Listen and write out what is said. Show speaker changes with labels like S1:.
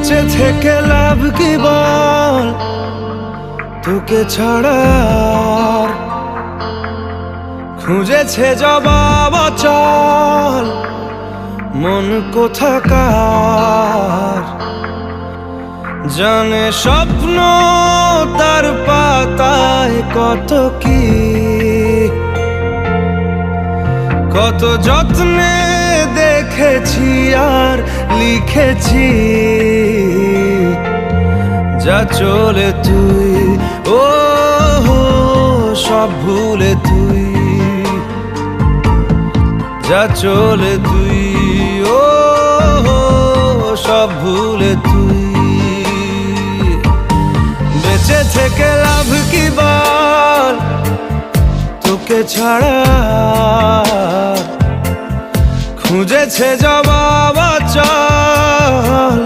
S1: বেঁচে থেকে লাভ কি বল, তোকে ছাড়া আর খুঁজেছে জবাব অচল মন কোথাকার। জানে স্বপ্ন তার পাতায় কত কি, কত যত্নে দেখেছি আর লিখেছি। যা চলে তুই ও সব ভুলে তুই, যা চলে তুই ও সব ভুলে তুই। বেঁচে থেকে লাভ কি বল, তোকে ছাড়া খুঁজেছে জবাব অচল